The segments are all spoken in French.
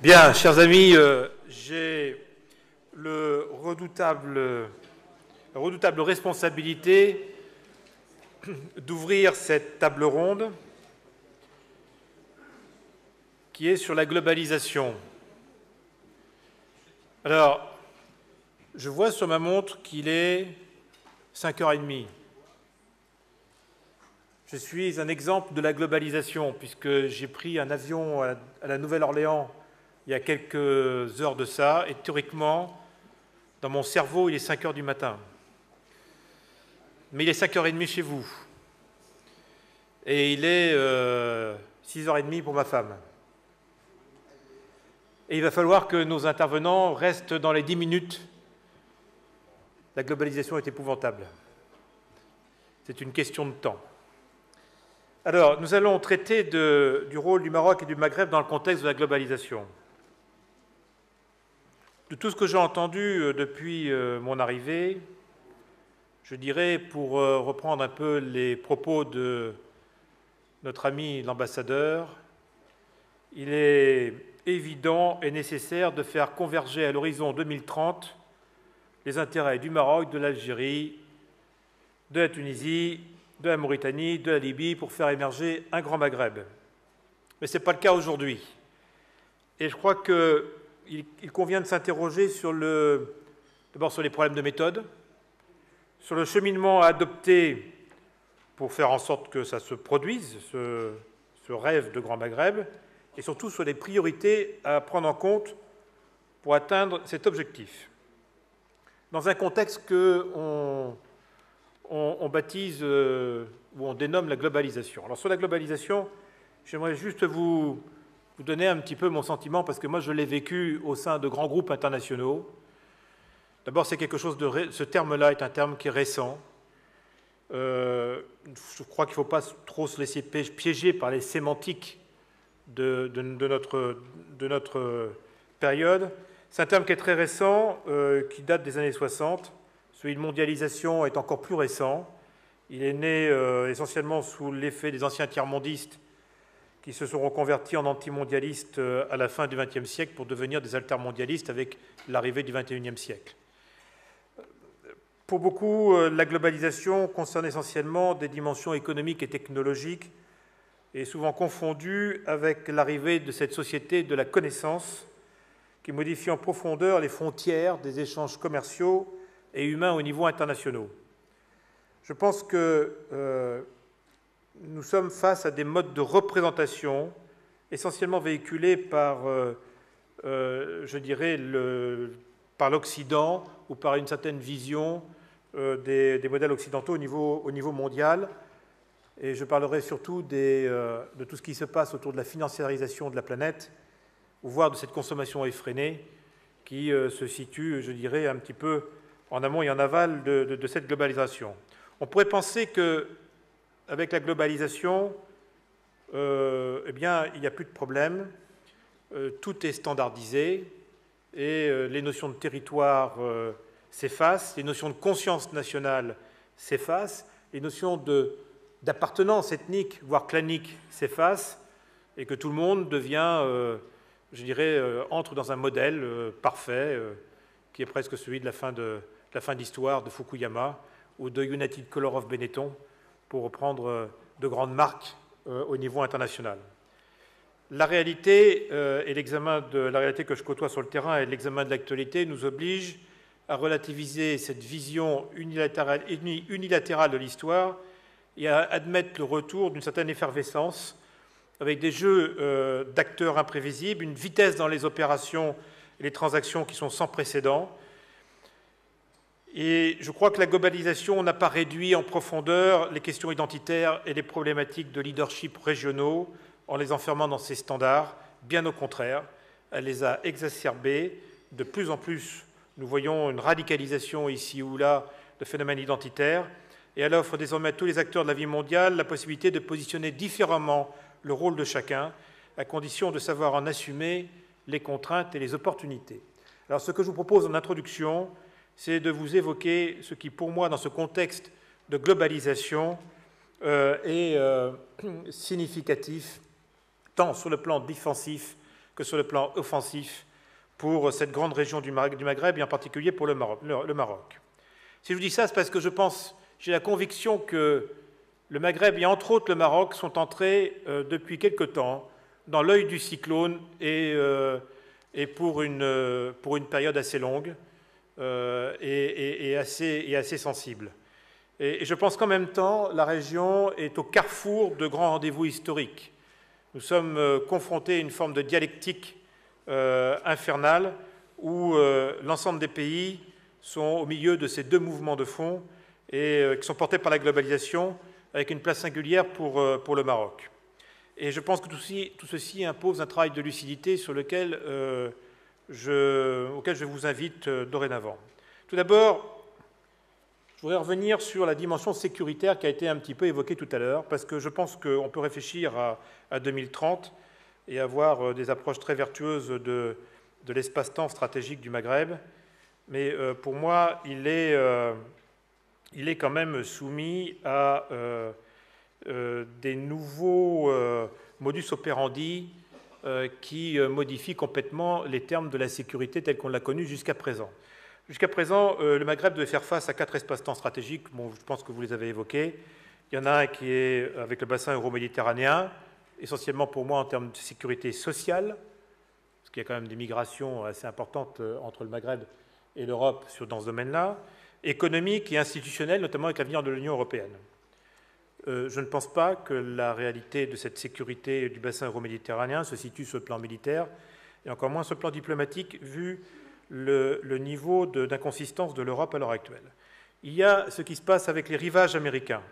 Bien, chers amis, j'ai la redoutable responsabilité d'ouvrir cette table ronde qui est sur la globalisation. Alors, je vois sur ma montre qu'il est 5h30. Je suis un exemple de la globalisation puisque j'ai pris un avion à la Nouvelle-Orléans il y a quelques heures de ça, et théoriquement, dans mon cerveau, il est 5h du matin. Mais il est 5h30 chez vous. Et il est 6h30 pour ma femme. Et il va falloir que nos intervenants restent dans les 10 minutes. La globalisation est épouvantable. C'est une question de temps. Alors, nous allons traiter du rôle du Maroc et du Maghreb dans le contexte de la globalisation. De tout ce que j'ai entendu depuis mon arrivée, je dirais, pour reprendre un peu les propos de notre ami l'ambassadeur, il est évident et nécessaire de faire converger à l'horizon 2030 les intérêts du Maroc, de l'Algérie, de la Tunisie, de la Mauritanie, de la Libye, pour faire émerger un grand Maghreb. Mais ce n'est pas le cas aujourd'hui. Et je crois qu'il convient de s'interroger d'abord sur les problèmes de méthode, sur le cheminement à adopter pour faire en sorte que ça se produise, ce rêve de Grand Maghreb, et surtout sur les priorités à prendre en compte pour atteindre cet objectif. Dans un contexte qu'on baptise ou on dénomme la globalisation. Alors sur la globalisation, j'aimerais juste vous donner un petit peu mon sentiment, parce que moi je l'ai vécu au sein de grands groupes internationaux. D'abord, c'est quelque chose ce terme-là est un terme qui est récent. Je crois qu'il ne faut pas trop se laisser piéger par les sémantiques de notre période. C'est un terme qui est très récent, qui date des années 60. Celui de mondialisation est encore plus récent. Il est né essentiellement sous l'effet des anciens tiers-mondistes qui se sont reconvertis en antimondialistes à la fin du XXe siècle pour devenir des altermondialistes avec l'arrivée du XXIe siècle. Pour beaucoup, la globalisation concerne essentiellement des dimensions économiques et technologiques et souvent confondues avec l'arrivée de cette société de la connaissance qui modifie en profondeur les frontières des échanges commerciaux et humains au niveau international. Je pense que nous sommes face à des modes de représentation essentiellement véhiculés par, je dirais, par l'Occident ou par une certaine vision des modèles occidentaux au niveau mondial. Et je parlerai surtout de tout ce qui se passe autour de la financiarisation de la planète, voire de cette consommation effrénée qui se situe, je dirais, un petit peu en amont et en aval de cette globalisation. On pourrait penser qu'avec la globalisation, eh bien, il n'y a plus de problème, tout est standardisé et les notions de territoire s'effacent, les notions de conscience nationale s'effacent, les notions d'appartenance ethnique, voire clanique, s'effacent, et que tout le monde devient, je dirais, entre dans un modèle parfait, qui est presque celui de la fin de l'histoire de Fukuyama ou de United Color of Benetton, pour reprendre de grandes marques au niveau international. La réalité et l'examen de la réalité que je côtoie sur le terrain et l'examen de l'actualité nous obligent à relativiser cette vision unilatérale de l'histoire et à admettre le retour d'une certaine effervescence avec des jeux d'acteurs imprévisibles, une vitesse dans les opérations et les transactions qui sont sans précédent. Et je crois que la globalisation n'a pas réduit en profondeur les questions identitaires et les problématiques de leadership régionaux en les enfermant dans ces standards. Bien au contraire, elle les a exacerbés. De plus en plus, nous voyons une radicalisation ici ou là de phénomènes identitaires, et elle offre désormais à tous les acteurs de la vie mondiale la possibilité de positionner différemment le rôle de chacun, à condition de savoir en assumer les contraintes et les opportunités. Alors, ce que je vous propose en introduction, c'est de vous évoquer ce qui, pour moi, dans ce contexte de globalisation, est significatif, tant sur le plan défensif que sur le plan offensif pour cette grande région du Maghreb et en particulier pour le Maroc. Si je vous dis ça, c'est parce que j'ai la conviction que le Maghreb et entre autres le Maroc sont entrés depuis quelque temps dans l'œil du cyclone et pour une période assez longue et assez sensible. Et je pense qu'en même temps, la région est au carrefour de grands rendez-vous historiques. Nous sommes confrontés à une forme de dialectique infernale où l'ensemble des pays sont au milieu de ces deux mouvements de fond et qui sont portés par la globalisation avec une place singulière pour le Maroc. Et je pense que tout ceci impose un travail de lucidité auquel je vous invite dorénavant. Tout d'abord, je voudrais revenir sur la dimension sécuritaire qui a été un petit peu évoquée tout à l'heure, parce que je pense qu'on peut réfléchir à 2030 et avoir des approches très vertueuses de l'espace-temps stratégique du Maghreb. Mais pour moi, il est quand même soumis à des nouveaux modus operandi qui modifient complètement les termes de la sécurité tels qu'on l'a connu jusqu'à présent. Jusqu'à présent, le Maghreb devait faire face à 4 espaces-temps stratégiques. Bon, je pense que vous les avez évoqués. Il y en a un qui est avec le bassin euro-méditerranéen, essentiellement pour moi en termes de sécurité sociale, parce qu'il y a quand même des migrations assez importantes entre le Maghreb et l'Europe dans ce domaine-là, économique et institutionnel, notamment avec l'avenir de l'Union européenne. Je ne pense pas que la réalité de cette sécurité du bassin euro-méditerranéen se situe sur le plan militaire, et encore moins sur le plan diplomatique, vu le niveau d'inconsistance de l'Europe à l'heure actuelle. Il y a ce qui se passe avec les rivages américains,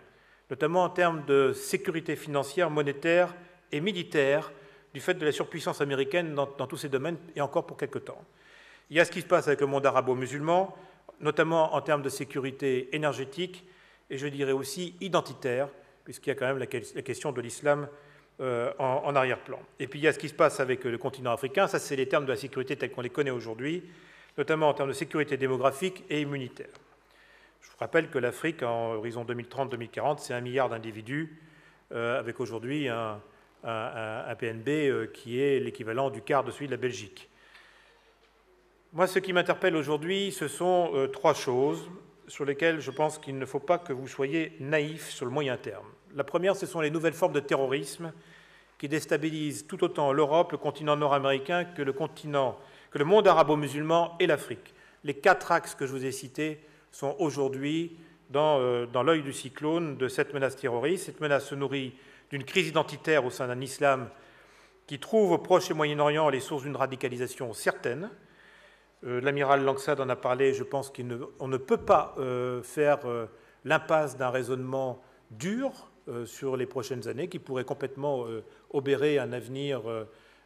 notamment en termes de sécurité financière, monétaire et militaire, du fait de la surpuissance américaine dans tous ces domaines, et encore pour quelque temps. Il y a ce qui se passe avec le monde arabo-musulman, notamment en termes de sécurité énergétique, et je dirais aussi identitaire, puisqu'il y a quand même la question de l'islam en arrière-plan. Et puis il y a ce qui se passe avec le continent africain, ça c'est les termes de la sécurité tels qu'on les connaît aujourd'hui, notamment en termes de sécurité démographique et immunitaire. Je vous rappelle que l'Afrique, en horizon 2030-2040, c'est 1 milliard d'individus, avec aujourd'hui un PNB qui est l'équivalent du quart de celui de la Belgique. Moi, ce qui m'interpelle aujourd'hui, ce sont 3 choses sur lesquelles je pense qu'il ne faut pas que vous soyez naïfs sur le moyen terme. La première, ce sont les nouvelles formes de terrorisme qui déstabilisent tout autant l'Europe, le continent nord-américain que le monde arabo-musulman et l'Afrique. Les 4 axes que je vous ai cités sont aujourd'hui dans l'œil du cyclone de cette menace terroriste. Cette menace se nourrit d'une crise identitaire au sein d'un islam qui trouve au Proche et Moyen-Orient les sources d'une radicalisation certaine. L'amiral Langsad en a parlé, je pense qu'on ne peut pas faire l'impasse d'un raisonnement dur sur les prochaines années qui pourrait complètement obérer un avenir,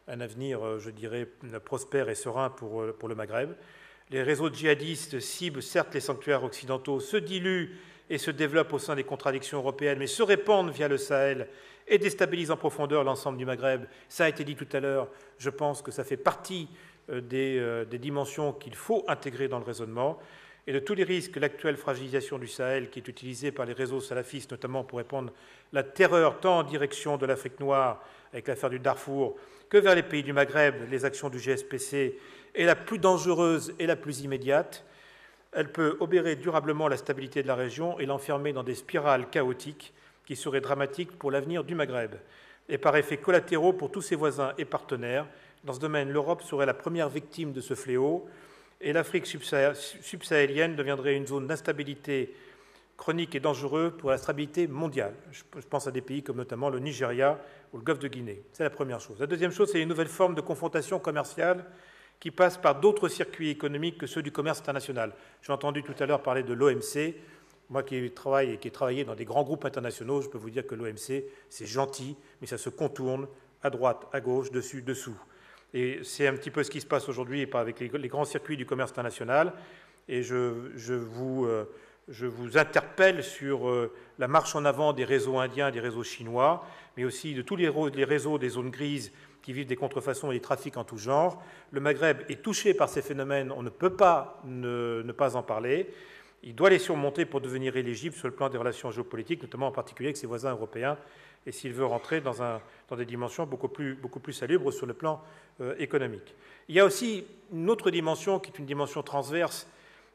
je dirais, prospère et serein pour le Maghreb. Les réseaux djihadistes ciblent certes les sanctuaires occidentaux, se diluent et se développent au sein des contradictions européennes, mais se répandent via le Sahel et déstabilisent en profondeur l'ensemble du Maghreb. Ça a été dit tout à l'heure, je pense que ça fait partie des dimensions qu'il faut intégrer dans le raisonnement, et de tous les risques, l'actuelle fragilisation du Sahel, qui est utilisée par les réseaux salafistes, notamment pour répandre la terreur tant en direction de l'Afrique noire, avec l'affaire du Darfour, que vers les pays du Maghreb, les actions du GSPC, est la plus dangereuse et la plus immédiate. Elle peut obérer durablement la stabilité de la région et l'enfermer dans des spirales chaotiques qui seraient dramatiques pour l'avenir du Maghreb, et par effet collatéraux pour tous ses voisins et partenaires. Dans ce domaine, l'Europe serait la première victime de ce fléau, et l'Afrique subsahélienne deviendrait une zone d'instabilité chronique et dangereuse pour la stabilité mondiale. Je pense à des pays comme notamment le Nigeria ou le Golfe de Guinée. C'est la première chose. La deuxième chose, c'est une nouvelle forme de confrontation commerciale qui passe par d'autres circuits économiques que ceux du commerce international. J'ai entendu tout à l'heure parler de l'OMC. Moi qui ai travaillé dans des grands groupes internationaux, je peux vous dire que l'OMC, c'est gentil, mais ça se contourne à droite, à gauche, dessus, dessous. Et c'est un petit peu ce qui se passe aujourd'hui avec les grands circuits du commerce international. Et je vous interpelle sur la marche en avant des réseaux indiens, des réseaux chinois, mais aussi de tous les réseaux des zones grises qui vivent des contrefaçons et des trafics en tout genre. Le Maghreb est touché par ces phénomènes, on ne peut pas ne pas en parler. Il doit les surmonter pour devenir éligible sur le plan des relations géopolitiques, notamment en particulier avec ses voisins européens, et s'il veut rentrer dans des dimensions beaucoup plus salubres sur le plan économique. Il y a aussi une autre dimension qui est une dimension transverse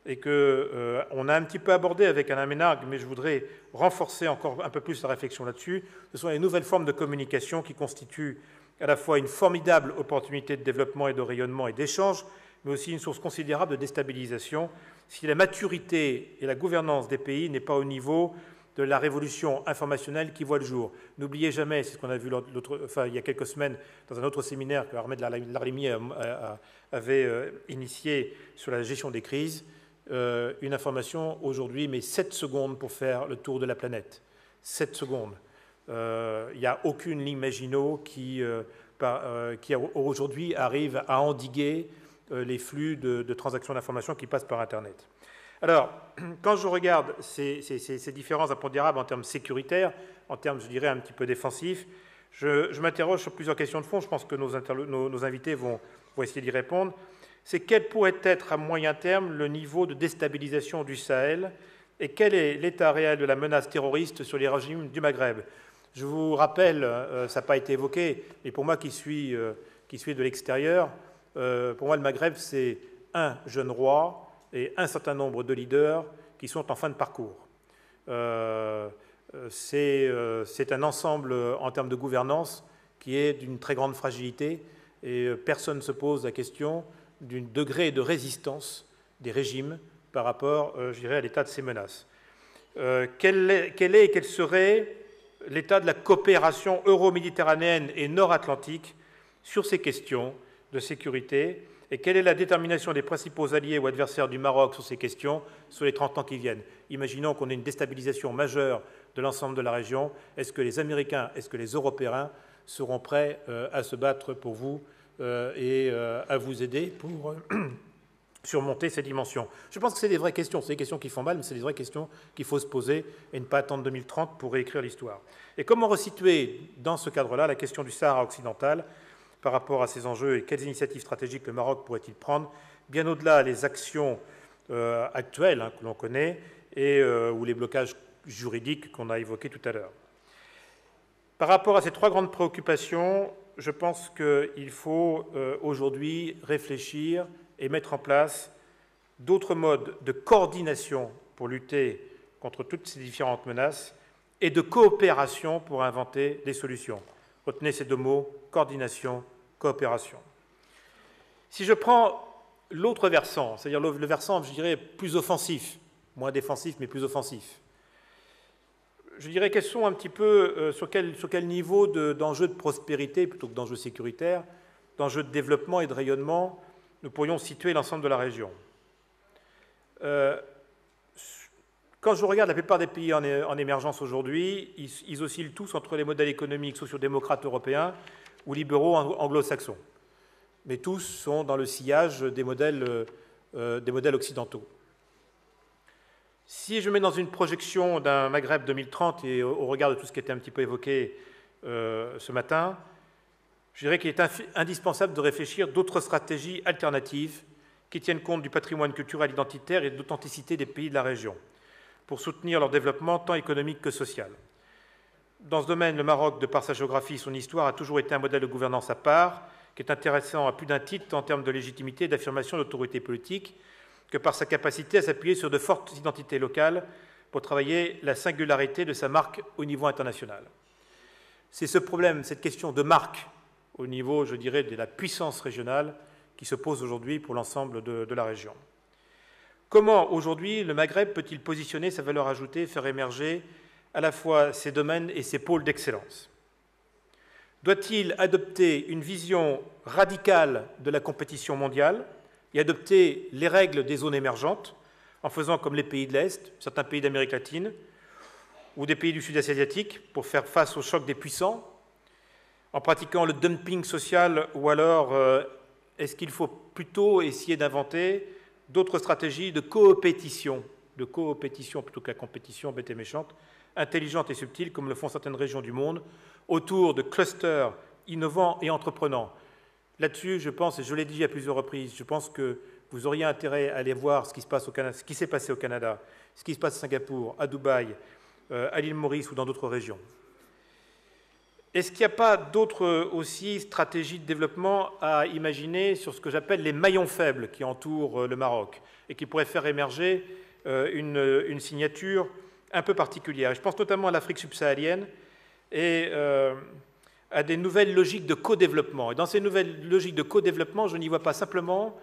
et qu'on a un petit peu abordé avec Alain Ménargue, mais je voudrais renforcer encore un peu plus la réflexion là-dessus. Ce sont les nouvelles formes de communication qui constituent à la fois une formidable opportunité de développement et de rayonnement et d'échange, mais aussi une source considérable de déstabilisation si la maturité et la gouvernance des pays n'est pas au niveau de la révolution informationnelle qui voit le jour. N'oubliez jamais, c'est ce qu'on a vu il y a quelques semaines dans un autre séminaire que Ahmed Larimi avait initié sur la gestion des crises, une information aujourd'hui met 7 secondes pour faire le tour de la planète. 7 secondes. Il n'y a aucune ligne Maginot qui aujourd'hui arrive à endiguer les flux de transactions d'informations qui passent par Internet. Alors, quand je regarde ces différences impondérables en termes sécuritaires, en termes, je dirais, un petit peu défensifs, je m'interroge sur plusieurs questions de fond. Je pense que nos invités vont essayer d'y répondre. C'est quel pourrait être à moyen terme le niveau de déstabilisation du Sahel et quel est l'état réel de la menace terroriste sur les régimes du Maghreb. Je vous rappelle, ça n'a pas été évoqué, mais pour moi qui suis de l'extérieur, pour moi le Maghreb c'est un jeune roi et un certain nombre de leaders qui sont en fin de parcours. C'est un ensemble en termes de gouvernance qui est d'une très grande fragilité et personne ne se pose la question d'un degré de résistance des régimes par rapport, je dirais, à l'état de ces menaces. Quel serait l'état de la coopération euro-méditerranéenne et nord-atlantique sur ces questions de sécurité et quelle est la détermination des principaux alliés ou adversaires du Maroc sur ces questions sur les 30 ans qui viennent? Imaginons qu'on ait une déstabilisation majeure de l'ensemble de la région. Est-ce que les Américains, est-ce que les Européens seront prêts à se battre pour vous et à vous aider pour surmonter ces dimensions? Je pense que c'est des vraies questions. C'est des questions qui font mal, mais c'est des vraies questions qu'il faut se poser et ne pas attendre 2030 pour réécrire l'histoire. Et comment resituer dans ce cadre-là la question du Sahara occidental par rapport à ces enjeux et quelles initiatives stratégiques le Maroc pourrait-il prendre, bien au-delà des actions actuelles que l'on connaît et ou les blocages juridiques qu'on a évoqués tout à l'heure. Par rapport à ces trois grandes préoccupations, je pense qu'il faut aujourd'hui réfléchir et mettre en place d'autres modes de coordination pour lutter contre toutes ces différentes menaces et de coopération pour inventer des solutions. Retenez ces deux mots, coordination, coopération. Si je prends l'autre versant, c'est-à-dire le versant, je dirais, plus offensif, moins défensif, mais plus offensif, je dirais quels sont un petit peu, sur quel niveau d'enjeux de prospérité, plutôt que d'enjeux sécuritaires, d'enjeux de développement et de rayonnement, nous pourrions situer l'ensemble de la région. Quand je regarde la plupart des pays en émergence aujourd'hui, ils oscillent tous entre les modèles économiques sociodémocrates européens ou libéraux anglo-saxons. Mais tous sont dans le sillage des modèles occidentaux. Si je mets dans une projection d'un Maghreb 2030 et au regard de tout ce qui était un petit peu évoqué ce matin, je dirais qu'il est indispensable de réfléchir d'autres stratégies alternatives qui tiennent compte du patrimoine culturel identitaire et de l'authenticité des pays de la région, pour soutenir leur développement tant économique que social. Dans ce domaine, le Maroc, de par sa géographie et son histoire, a toujours été un modèle de gouvernance à part, qui est intéressant à plus d'un titre en termes de légitimité et d'affirmation d'autorité politique, que par sa capacité à s'appuyer sur de fortes identités locales pour travailler la singularité de sa marque au niveau international. C'est ce problème, cette question de marque au niveau, je dirais, de la puissance régionale qui se pose aujourd'hui pour l'ensemble de la région. Comment, aujourd'hui, le Maghreb peut-il positionner sa valeur ajoutée, faire émerger à la fois ses domaines et ses pôles d'excellence? Doit-il adopter une vision radicale de la compétition mondiale et adopter les règles des zones émergentes, en faisant comme les pays de l'Est, certains pays d'Amérique latine, ou des pays du Sud-Est asiatique, pour faire face au choc des puissants, en pratiquant le dumping social, ou alors est-ce qu'il faut plutôt essayer d'inventer d'autres stratégies de coopétition plutôt que la compétition bête et méchante, intelligente et subtile, comme le font certaines régions du monde, autour de clusters innovants et entreprenants. là-dessus, je pense, et je l'ai dit à plusieurs reprises, je pense que vous auriez intérêt à aller voir ce qui se passe au Canada, ce qui s'est passé au Canada, ce qui se passe à Singapour, à Dubaï, à l'île Maurice ou dans d'autres régions. Est-ce qu'il n'y a pas d'autres aussi stratégies de développement à imaginer sur ce que j'appelle les maillons faibles qui entourent le Maroc et qui pourraient faire émerger une signature un peu particulière? Je pense notamment à l'Afrique subsaharienne et à des nouvelles logiques de co-développement. Et dans ces nouvelles logiques de co-développement, je n'y vois pas simplement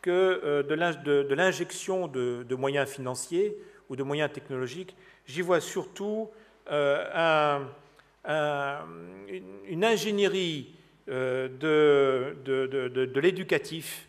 que de l'injection de moyens financiers ou de moyens technologiques. J'y vois surtout une ingénierie de l'éducatif,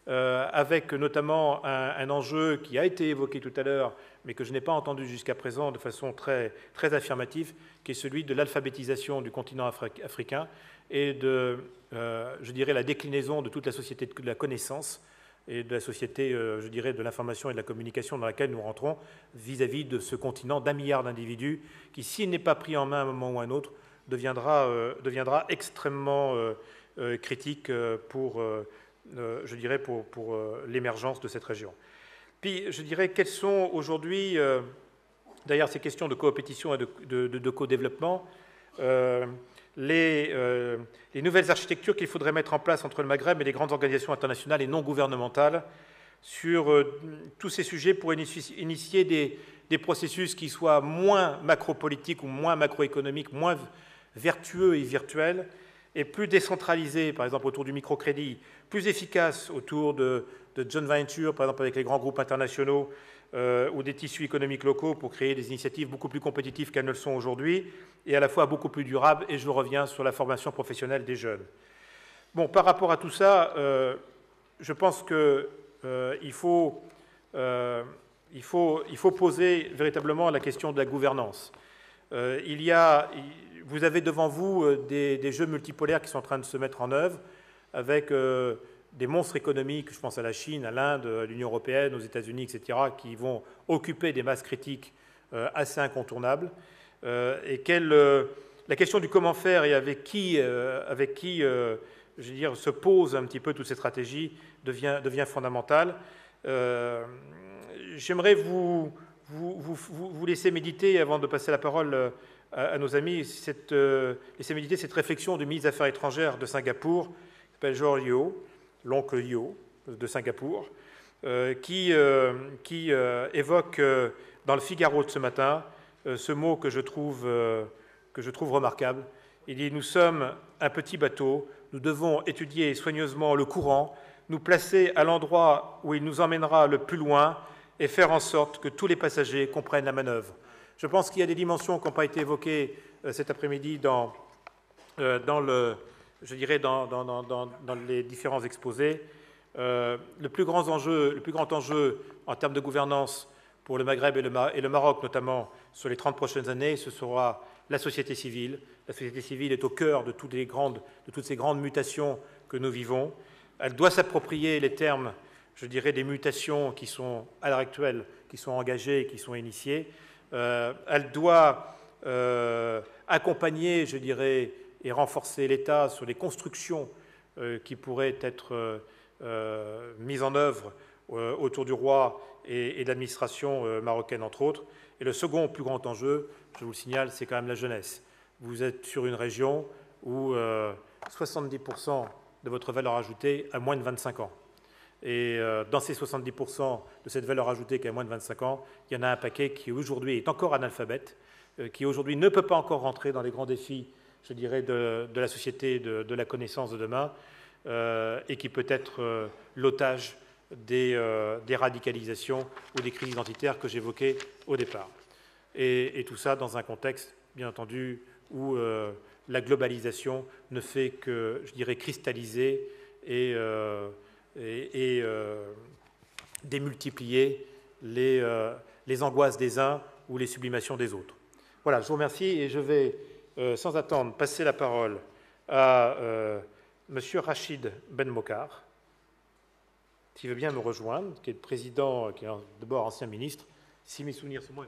avec notamment un enjeu qui a été évoqué tout à l'heure, mais que je n'ai pas entendu jusqu'à présent de façon très, très affirmative, qui est celui de l'alphabétisation du continent africain et de, je dirais, la déclinaison de toute la société de la connaissance et de la société, je dirais, de l'information et de la communication dans laquelle nous rentrons vis-à-vis de ce continent d'1 milliard d'individus qui, s'il n'est pas pris en main à un moment ou à un autre, deviendra extrêmement critique pour, je dirais, pour l'émergence de cette région. Puis, je dirais, quelles sont aujourd'hui, derrière ces questions de coopétition et de co-développement, les nouvelles architectures qu'il faudrait mettre en place entre le Maghreb et les grandes organisations internationales et non gouvernementales sur tous ces sujets pour initier des processus qui soient moins macropolitiques ou moins macroéconomiques, moins vertueux et virtuels, et plus décentralisés, par exemple autour du microcrédit, plus efficaces autour de joint venture, par exemple avec les grands groupes internationaux, ou des tissus économiques locaux pour créer des initiatives beaucoup plus compétitives qu'elles ne le sont aujourd'hui, et à la fois beaucoup plus durables, et je reviens sur la formation professionnelle des jeunes. Bon, par rapport à tout ça, je pense qu'il faut poser véritablement la question de la gouvernance. Vous avez devant vous des jeux multipolaires qui sont en train de se mettre en œuvre, avec des monstres économiques, je pense à la Chine, à l'Inde, à l'Union européenne, aux États-Unis, etc., qui vont occuper des masses critiques assez incontournables. Et la question du comment faire et avec qui je veux dire, se pose un petit peu toutes ces stratégies devient fondamentale. J'aimerais vous laisser méditer, avant de passer la parole à nos amis, laisser méditer cette réflexion du ministre des Affaires étrangères de Singapour, qui s'appelle George Yeo, l'oncle Yeo de Singapour, qui évoque dans le Figaro de ce matin ce mot que je trouve remarquable. Il dit « Nous sommes un petit bateau, nous devons étudier soigneusement le courant, nous placer à l'endroit où il nous emmènera le plus loin et faire en sorte que tous les passagers comprennent la manœuvre. » Je pense qu'il y a des dimensions qui n'ont pas été évoquées cet après-midi dans les différents exposés. Le plus grand enjeu en termes de gouvernance pour le Maghreb et le Maroc, notamment sur les 30 prochaines années, ce sera la société civile. La société civile est au cœur de toutes ces grandes mutations que nous vivons. Elle doit s'approprier les termes, je dirais, des mutations qui sont, à l'heure actuelle, qui sont engagées et qui sont initiées. Elle doit accompagner, je dirais, et renforcer l'État sur les constructions qui pourraient être mises en œuvre autour du roi et de l'administration marocaine, entre autres. Et le second plus grand enjeu, je vous le signale, c'est quand même la jeunesse. Vous êtes sur une région où 70% de votre valeur ajoutée a moins de 25 ans. Et dans ces 70% de cette valeur ajoutée qui a moins de 25 ans, il y en a un paquet qui aujourd'hui est encore analphabète, qui aujourd'hui ne peut pas encore rentrer dans les grands défis, je dirais, de la société de la connaissance de demain, et qui peut être l'otage des radicalisations ou des crises identitaires que j'évoquais au départ. Et tout ça dans un contexte, bien entendu, où la globalisation ne fait que, je dirais, cristalliser et démultiplier les angoisses des uns ou les sublimations des autres. Voilà, je vous remercie et je vais, sans attendre, passer la parole à M. Rachid Ben Mokar, qui veut bien me rejoindre, qui est le président, qui est d'abord ancien ministre. Si mes souvenirs sont bons,